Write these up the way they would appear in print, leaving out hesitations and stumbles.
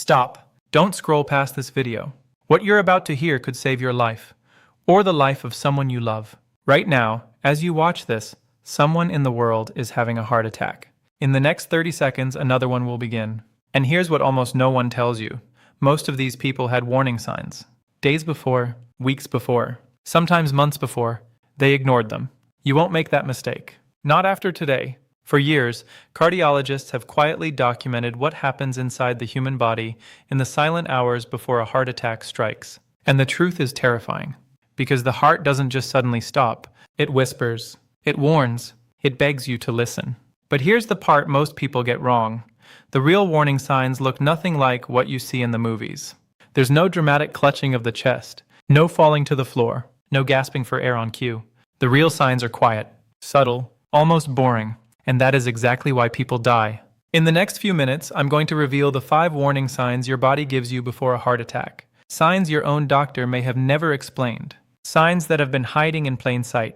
Stop. Don't scroll past this video. What you're about to hear could save your life, or the life of someone you love. Right now, as you watch this, someone in the world is having a heart attack. In the next 30 seconds, another one will begin. And here's what almost no one tells you. Most of these people had warning signs. Days before, weeks before, sometimes months before, they ignored them. You won't make that mistake. Not after today. For years, cardiologists have quietly documented what happens inside the human body in the silent hours before a heart attack strikes. And the truth is terrifying. Because the heart doesn't just suddenly stop. It whispers. It warns. It begs you to listen. But here's the part most people get wrong. The real warning signs look nothing like what you see in the movies. There's no dramatic clutching of the chest, no falling to the floor, no gasping for air on cue. The real signs are quiet, subtle, almost boring, and that is exactly why people die. In the next few minutes, I'm going to reveal the 5 warning signs your body gives you before a heart attack. Signs your own doctor may have never explained. Signs that have been hiding in plain sight.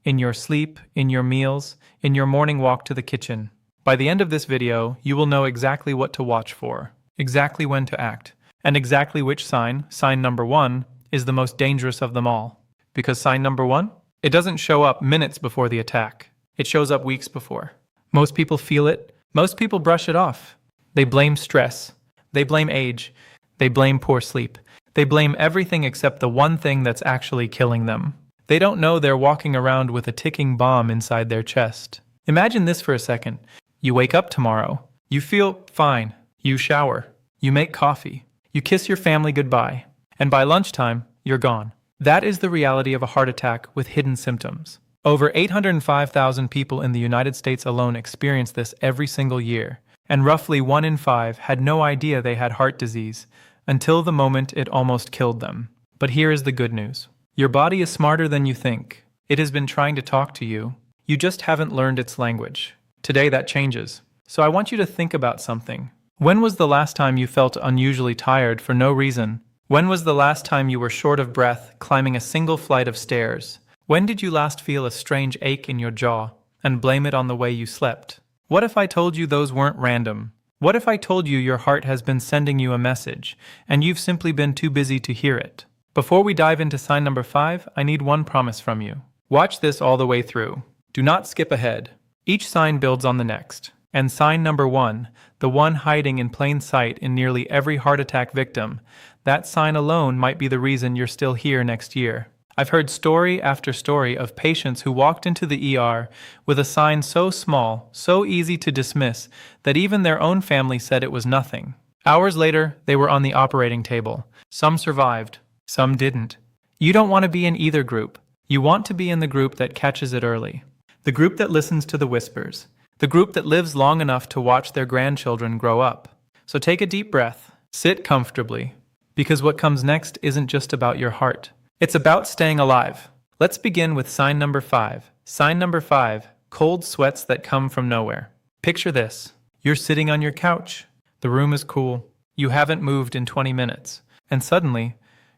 In your sleep, in your meals, in your morning walk to the kitchen. By the end of this video, you will know exactly what to watch for, exactly when to act, and exactly which sign, sign number 1, is the most dangerous of them all. Because sign number 1? It doesn't show up minutes before the attack. It shows up weeks before. Most people feel it. Most people brush it off. They blame stress. They blame age. They blame poor sleep. They blame everything except the one thing that's actually killing them. They don't know they're walking around with a ticking bomb inside their chest. Imagine this for a second. You wake up tomorrow. You feel fine. You shower. You make coffee. You kiss your family goodbye. And by lunchtime, you're gone. That is the reality of a heart attack with hidden symptoms. Over 805,000 people in the United States alone experience this every single year, and roughly 1 in 5 had no idea they had heart disease until the moment it almost killed them. But here is the good news. Your body is smarter than you think. It has been trying to talk to you. You just haven't learned its language. Today that changes. So I want you to think about something. When was the last time you felt unusually tired for no reason? When was the last time you were short of breath climbing a single flight of stairs? When did you last feel a strange ache in your jaw and blame it on the way you slept? What if I told you those weren't random? What if I told you your heart has been sending you a message and you've simply been too busy to hear it? Before we dive into sign number 5, I need one promise from you. Watch this all the way through. Do not skip ahead. Each sign builds on the next. And sign number 1, the one hiding in plain sight in nearly every heart attack victim, that sign alone might be the reason you're still here next year. I've heard story after story of patients who walked into the ER with a sign so small, so easy to dismiss, that even their own family said it was nothing. Hours later, they were on the operating table. Some survived, some didn't. You don't want to be in either group. You want to be in the group that catches it early. The group that listens to the whispers. The group that lives long enough to watch their grandchildren grow up. So take a deep breath. Sit comfortably. Because what comes next isn't just about your heart. It's about staying alive. Let's begin with sign number 5. Sign number 5, cold sweats that come from nowhere. Picture this. You're sitting on your couch. The room is cool. You haven't moved in 20 minutes. And suddenly,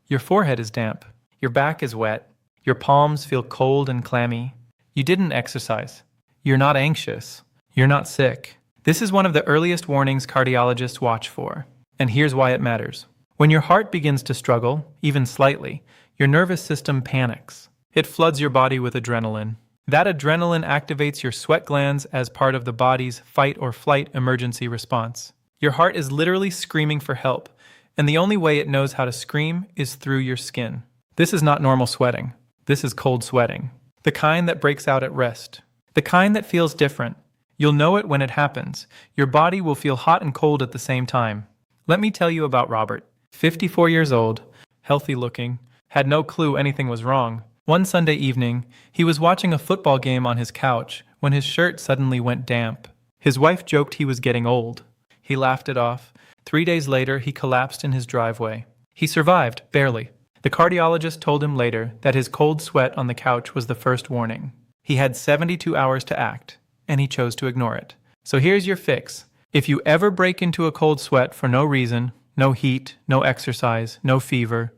your forehead is damp. Your back is wet. Your palms feel cold and clammy. You didn't exercise. You're not anxious. You're not sick. This is one of the earliest warnings cardiologists watch for. And here's why it matters. When your heart begins to struggle, even slightly, your nervous system panics. It floods your body with adrenaline. That adrenaline activates your sweat glands as part of the body's fight or flight emergency response. Your heart is literally screaming for help, and the only way it knows how to scream is through your skin. This is not normal sweating. This is cold sweating. The kind that breaks out at rest. The kind that feels different. You'll know it when it happens. Your body will feel hot and cold at the same time. Let me tell you about Robert. 54 years old, healthy looking, had no clue anything was wrong. One Sunday evening, he was watching a football game on his couch when his shirt suddenly went damp. His wife joked he was getting old. He laughed it off. 3 days later, he collapsed in his driveway. He survived, barely. The cardiologist told him later that his cold sweat on the couch was the first warning. He had 72 hours to act, and he chose to ignore it. So here's your fix. If you ever break into a cold sweat for no reason, no heat, no exercise, no fever,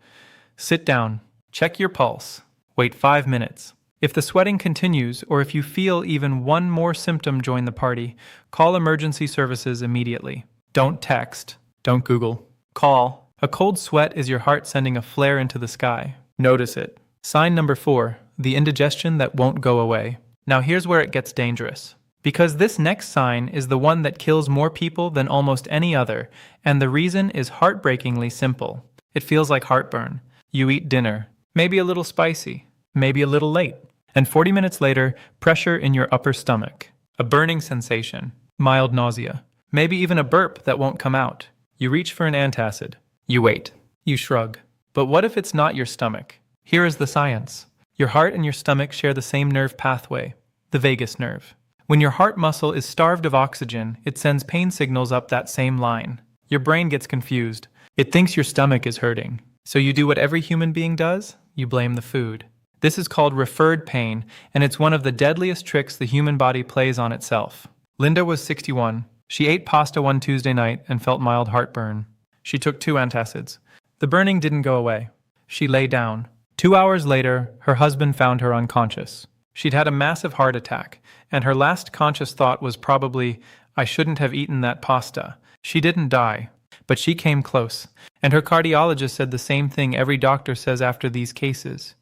sit down, check your pulse, wait 5 minutes. If the sweating continues, or if you feel even one more symptom join the party, call emergency services immediately. Don't text, don't Google, call. A cold sweat is your heart sending a flare into the sky. Notice it. Sign number 4, the indigestion that won't go away. Now here's where it gets dangerous. Because this next sign is the one that kills more people than almost any other, and the reason is heartbreakingly simple. It feels like heartburn. You eat dinner, maybe a little spicy, maybe a little late, and 40 minutes later, pressure in your upper stomach, a burning sensation, mild nausea, maybe even a burp that won't come out. You reach for an antacid. You wait. You shrug. But what if it's not your stomach? Here is the science. Your heart and your stomach share the same nerve pathway, the vagus nerve. When your heart muscle is starved of oxygen, it sends pain signals up that same line. Your brain gets confused. It thinks your stomach is hurting. So you do what every human being does? You blame the food. This is called referred pain, and it's one of the deadliest tricks the human body plays on itself. Linda was 61. She ate pasta one Tuesday night and felt mild heartburn. She took 2 antacids. The burning didn't go away. She lay down. 2 hours later, her husband found her unconscious. She'd had a massive heart attack, and her last conscious thought was probably, "I shouldn't have eaten that pasta." She didn't die, but she came close, and her cardiologist said the same thing every doctor says after these cases.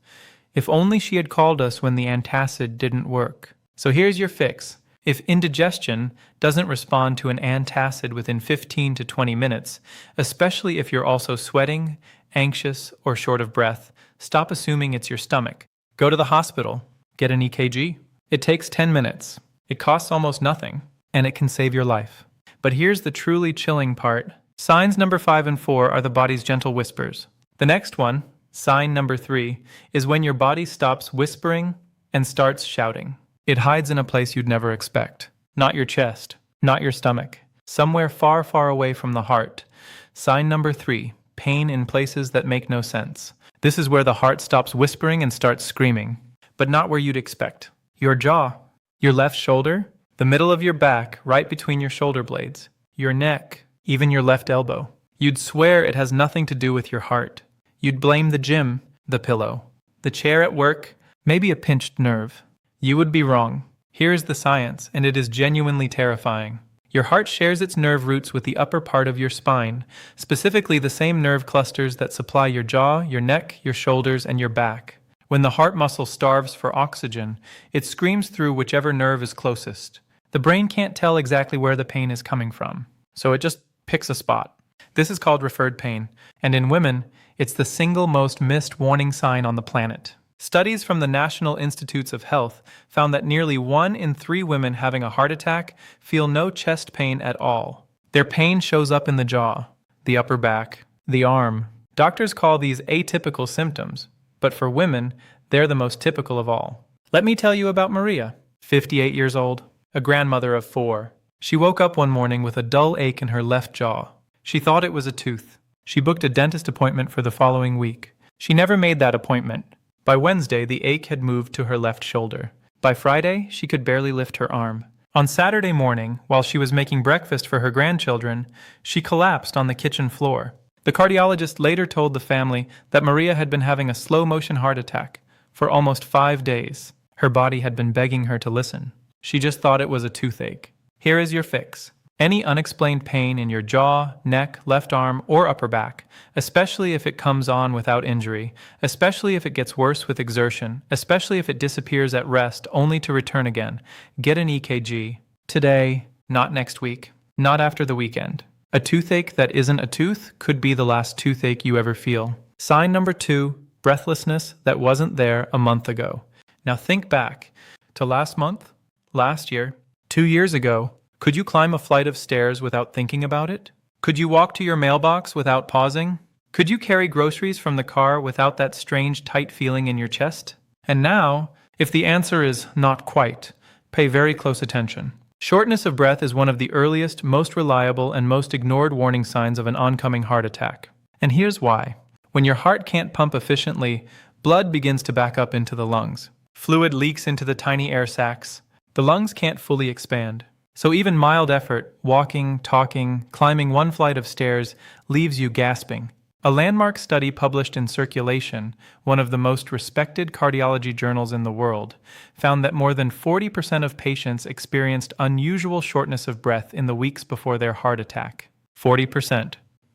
If only she had called us when the antacid didn't work. So here's your fix. If indigestion doesn't respond to an antacid within 15 to 20 minutes, especially if you're also sweating, anxious, or short of breath, stop assuming it's your stomach. Go to the hospital. Get an EKG. It takes 10 minutes. It costs almost nothing, and it can save your life. But here's the truly chilling part. Signs number 5 and 4 are the body's gentle whispers. The next one, sign number 3, is when your body stops whispering and starts shouting. It hides in a place you'd never expect. Not your chest, not your stomach. Somewhere far, far away from the heart. Sign number 3, pain in places that make no sense. This is where the heart stops whispering and starts screaming. But not where you'd expect. Your jaw, your left shoulder, the middle of your back, right between your shoulder blades, your neck, even your left elbow. You'd swear it has nothing to do with your heart. You'd blame the gym, the pillow, the chair at work, maybe a pinched nerve. You would be wrong. Here is the science, and it is genuinely terrifying. Your heart shares its nerve roots with the upper part of your spine, specifically the same nerve clusters that supply your jaw, your neck, your shoulders, and your back. When the heart muscle starves for oxygen, it screams through whichever nerve is closest. The brain can't tell exactly where the pain is coming from, so it just picks a spot. This is called referred pain, and in women, it's the single most missed warning sign on the planet. Studies from the National Institutes of Health found that nearly 1 in 3 women having a heart attack feel no chest pain at all. Their pain shows up in the jaw, the upper back, the arm. Doctors call these atypical symptoms, but for women, they're the most typical of all. Let me tell you about Maria, 58 years old, a grandmother of 4. She woke up one morning with a dull ache in her left jaw. She thought it was a tooth. She booked a dentist appointment for the following week. She never made that appointment. By Wednesday, the ache had moved to her left shoulder. By Friday, she could barely lift her arm. On Saturday morning, while she was making breakfast for her grandchildren, she collapsed on the kitchen floor. The cardiologist later told the family that Maria had been having a slow-motion heart attack for almost 5 days. Her body had been begging her to listen. She just thought it was a toothache. Here is your fix. Any unexplained pain in your jaw, neck, left arm, or upper back, especially if it comes on without injury, especially if it gets worse with exertion, especially if it disappears at rest only to return again, get an EKG. Today, not next week, not after the weekend. A toothache that isn't a tooth could be the last toothache you ever feel. Sign number 2, breathlessness that wasn't there a month ago. Now think back to last month, last year, 2 years ago. Could you climb a flight of stairs without thinking about it? Could you walk to your mailbox without pausing? Could you carry groceries from the car without that strange tight feeling in your chest? And now, if the answer is not quite, pay very close attention. Shortness of breath is one of the earliest, most reliable, and most ignored warning signs of an oncoming heart attack. And here's why. When your heart can't pump efficiently, blood begins to back up into the lungs. Fluid leaks into the tiny air sacs. The lungs can't fully expand. So even mild effort, walking, talking, climbing one flight of stairs, leaves you gasping. A landmark study published in Circulation, one of the most respected cardiology journals in the world, found that more than 40% of patients experienced unusual shortness of breath in the weeks before their heart attack. 40%.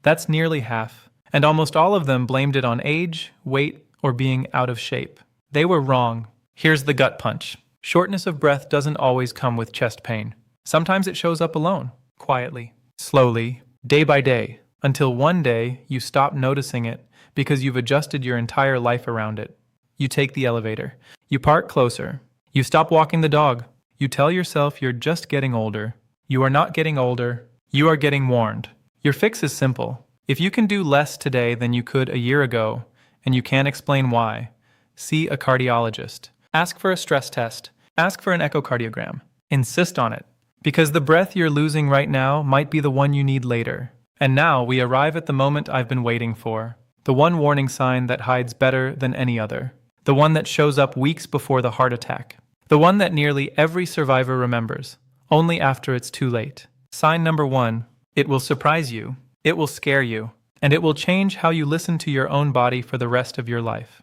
That's nearly half. And almost all of them blamed it on age, weight, or being out of shape. They were wrong. Here's the gut punch. Shortness of breath doesn't always come with chest pain. Sometimes it shows up alone, quietly, slowly, day by day, until one day you stop noticing it because you've adjusted your entire life around it. You take the elevator. You park closer. You stop walking the dog. You tell yourself you're just getting older. You are not getting older. You are getting warned. Your fix is simple. If you can do less today than you could a year ago, and you can't explain why, see a cardiologist. Ask for a stress test. Ask for an echocardiogram. Insist on it. Because the breath you're losing right now might be the one you need later. And now we arrive at the moment I've been waiting for. The one warning sign that hides better than any other. The one that shows up weeks before the heart attack. The one that nearly every survivor remembers, only after it's too late. Sign number 1. It will surprise you. It will scare you. And it will change how you listen to your own body for the rest of your life.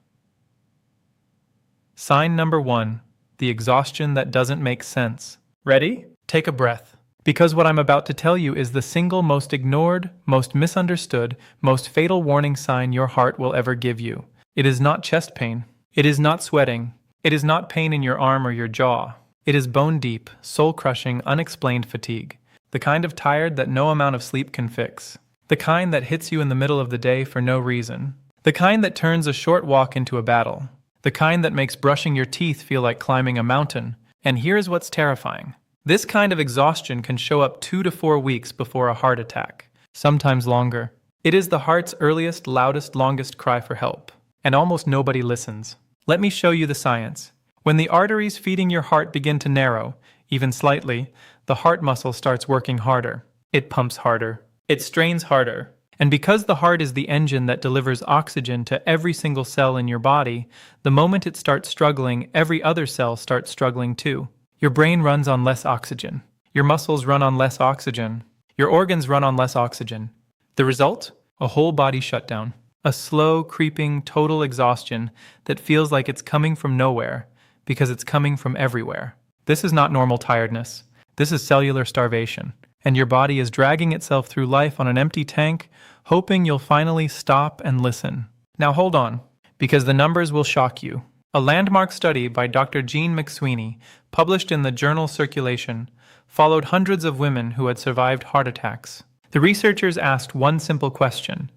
Sign number 1. The exhaustion that doesn't make sense. Ready? Take a breath. Because what I'm about to tell you is the single most ignored, most misunderstood, most fatal warning sign your heart will ever give you. It is not chest pain. It is not sweating. It is not pain in your arm or your jaw. It is bone-deep, soul-crushing, unexplained fatigue. The kind of tired that no amount of sleep can fix. The kind that hits you in the middle of the day for no reason. The kind that turns a short walk into a battle. The kind that makes brushing your teeth feel like climbing a mountain. And here's what's terrifying. This kind of exhaustion can show up 2 to 4 weeks before a heart attack, sometimes longer. It is the heart's earliest, loudest, longest cry for help. And almost nobody listens. Let me show you the science. When the arteries feeding your heart begin to narrow, even slightly, the heart muscle starts working harder. It pumps harder. It strains harder. And because the heart is the engine that delivers oxygen to every single cell in your body, the moment it starts struggling, every other cell starts struggling too. Your brain runs on less oxygen. Your muscles run on less oxygen. Your organs run on less oxygen. The result? A whole body shutdown. A slow, creeping, total exhaustion that feels like it's coming from nowhere because it's coming from everywhere. This is not normal tiredness. This is cellular starvation. And your body is dragging itself through life on an empty tank, hoping you'll finally stop and listen. Now hold on, because the numbers will shock you. A landmark study by Dr. Jean McSweeney, published in the journal Circulation, followed hundreds of women who had survived heart attacks. The researchers asked one simple question.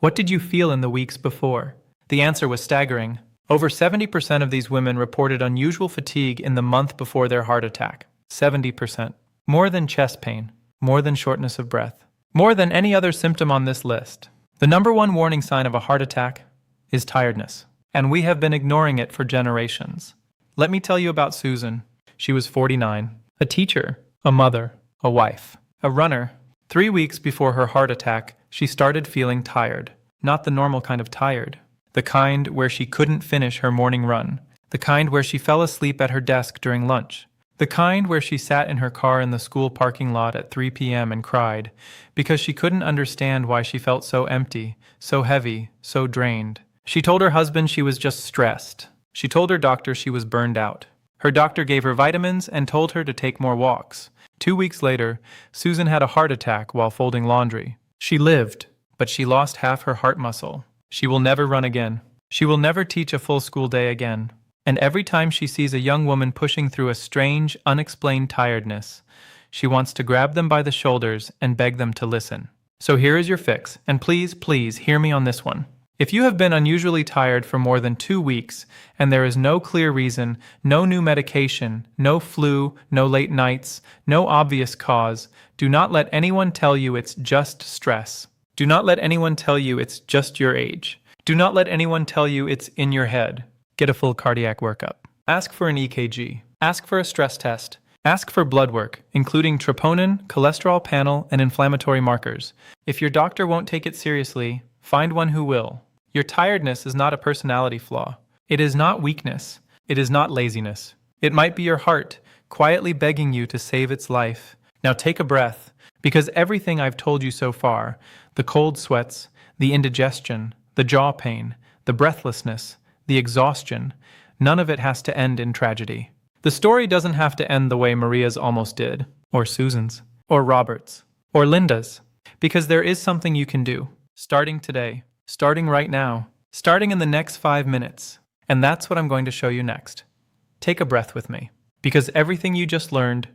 What did you feel in the weeks before? The answer was staggering. Over 70% of these women reported unusual fatigue in the month before their heart attack. 70%. More than chest pain. More than shortness of breath. More than any other symptom on this list. The number one warning sign of a heart attack is tiredness. And we have been ignoring it for generations. Let me tell you about Susan. She was 49. A teacher. A mother. A wife. A runner. 3 weeks before her heart attack, she started feeling tired. Not the normal kind of tired. The kind where she couldn't finish her morning run. The kind where she fell asleep at her desk during lunch. The kind where she sat in her car in the school parking lot at 3 p.m. and cried because she couldn't understand why she felt so empty, so heavy, so drained. She told her husband she was just stressed. She told her doctor she was burned out. Her doctor gave her vitamins and told her to take more walks. 2 weeks later, Susan had a heart attack while folding laundry. She lived, but she lost half her heart muscle. She will never run again. She will never teach a full school day again. And every time she sees a young woman pushing through a strange, unexplained tiredness, she wants to grab them by the shoulders and beg them to listen. So here is your fix, and please, please hear me on this one. If you have been unusually tired for more than 2 weeks, and there is no clear reason, no new medication, no flu, no late nights, no obvious cause, do not let anyone tell you it's just stress. Do not let anyone tell you it's just your age. Do not let anyone tell you it's in your head. Get a full cardiac workup. Ask for an EKG. Ask for a stress test. Ask for blood work, including troponin, cholesterol panel, and inflammatory markers. If your doctor won't take it seriously, find one who will. Your tiredness is not a personality flaw. It is not weakness. It is not laziness. It might be your heart, quietly begging you to save its life. Now take a breath, because everything I've told you so far, the cold sweats, the indigestion, the jaw pain, the breathlessness, the exhaustion, none of it has to end in tragedy. The story doesn't have to end the way Maria's almost did, or Susan's, or Robert's, or Linda's, because there is something you can do. Starting today. Starting right now. Starting in the next 5 minutes. And that's what I'm going to show you next. Take a breath with me. Because everything you just learned,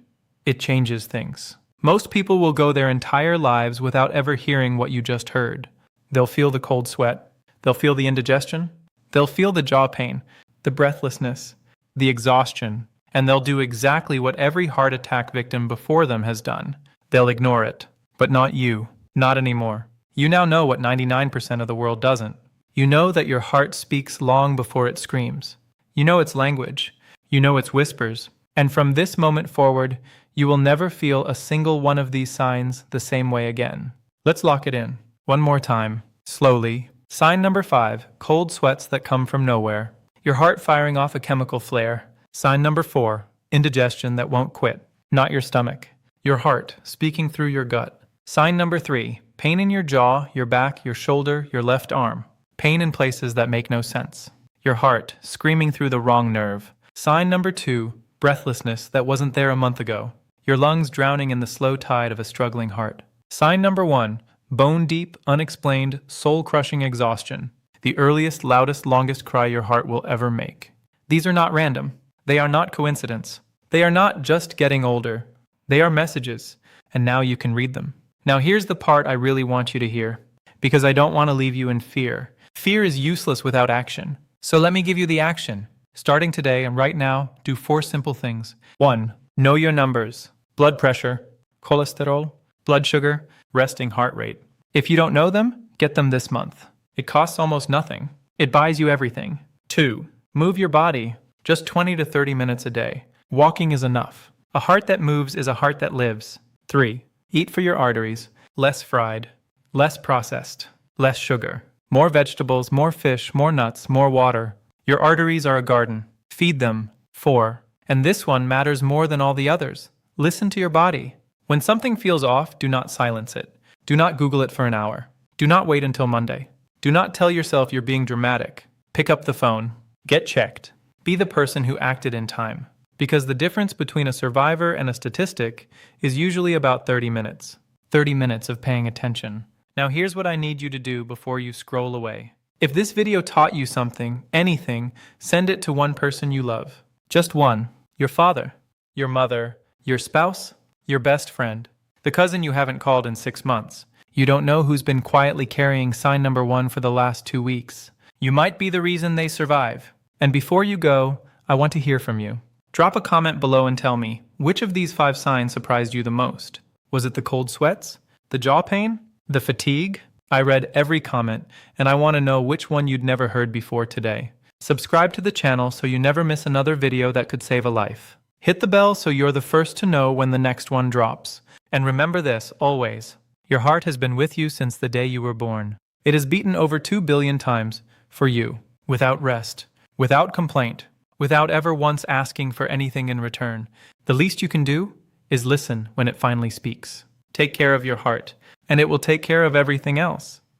it changes things. Most people will go their entire lives without ever hearing what you just heard. They'll feel the cold sweat. They'll feel the indigestion. They'll feel the jaw pain, the breathlessness, the exhaustion, and they'll do exactly what every heart attack victim before them has done. They'll ignore it. But not you. Not anymore. You now know what 99% of the world doesn't. You know that your heart speaks long before it screams. You know its language. You know its whispers. And from this moment forward, you will never feel a single one of these signs the same way again. Let's lock it in. One more time. Slowly. Sign number 5, cold sweats that come from nowhere. Your heart firing off a chemical flare. Sign number 4, indigestion that won't quit. Not your stomach. Your heart speaking through your gut. Sign number 3, pain in your jaw, your back, your shoulder, your left arm. Pain in places that make no sense. Your heart screaming through the wrong nerve. Sign number 2, breathlessness that wasn't there a month ago. Your lungs drowning in the slow tide of a struggling heart. Sign number 1, bone-deep, unexplained, soul-crushing exhaustion. The earliest, loudest, longest cry your heart will ever make. These are not random. They are not coincidence. They are not just getting older. They are messages, and now you can read them. Now here's the part I really want you to hear, because I don't want to leave you in fear. Fear is useless without action. So let me give you the action. Starting today and right now, do 4 simple things. 1. Know your numbers. Blood pressure, cholesterol, blood sugar, resting heart rate. If you don't know them, get them this month. It costs almost nothing. It buys you everything. 2. Move your body. Just 20 to 30 minutes a day. Walking is enough. A heart that moves is a heart that lives. 3. Eat for your arteries. Less fried. Less processed. Less sugar. More vegetables, more fish, more nuts, more water. Your arteries are a garden. Feed them. 4. And this one matters more than all the others. Listen to your body. When something feels off, do not silence it. Do not Google it for an hour. Do not wait until Monday. Do not tell yourself you're being dramatic. Pick up the phone. Get checked. Be the person who acted in time. Because the difference between a survivor and a statistic is usually about 30 minutes. 30 minutes of paying attention. Now here's what I need you to do before you scroll away. If this video taught you something, anything, send it to one person you love. Just one. Your father, your mother, your spouse, your best friend, the cousin you haven't called in 6 months. You don't know who's been quietly carrying sign number 1 for the last 2 weeks. You might be the reason they survive. And before you go, I want to hear from you. Drop a comment below and tell me, which of these 5 signs surprised you the most? Was it the cold sweats? The jaw pain? The fatigue? I read every comment, and I want to know which one you'd never heard before today. Subscribe to the channel so you never miss another video that could save a life. Hit the bell so you're the first to know when the next one drops. And remember this, always. Your heart has been with you since the day you were born. It has beaten over 2 billion times for you, without rest, without complaint, without ever once asking for anything in return. The least you can do is listen when it finally speaks. Take care of your heart, and it will take care of everything else.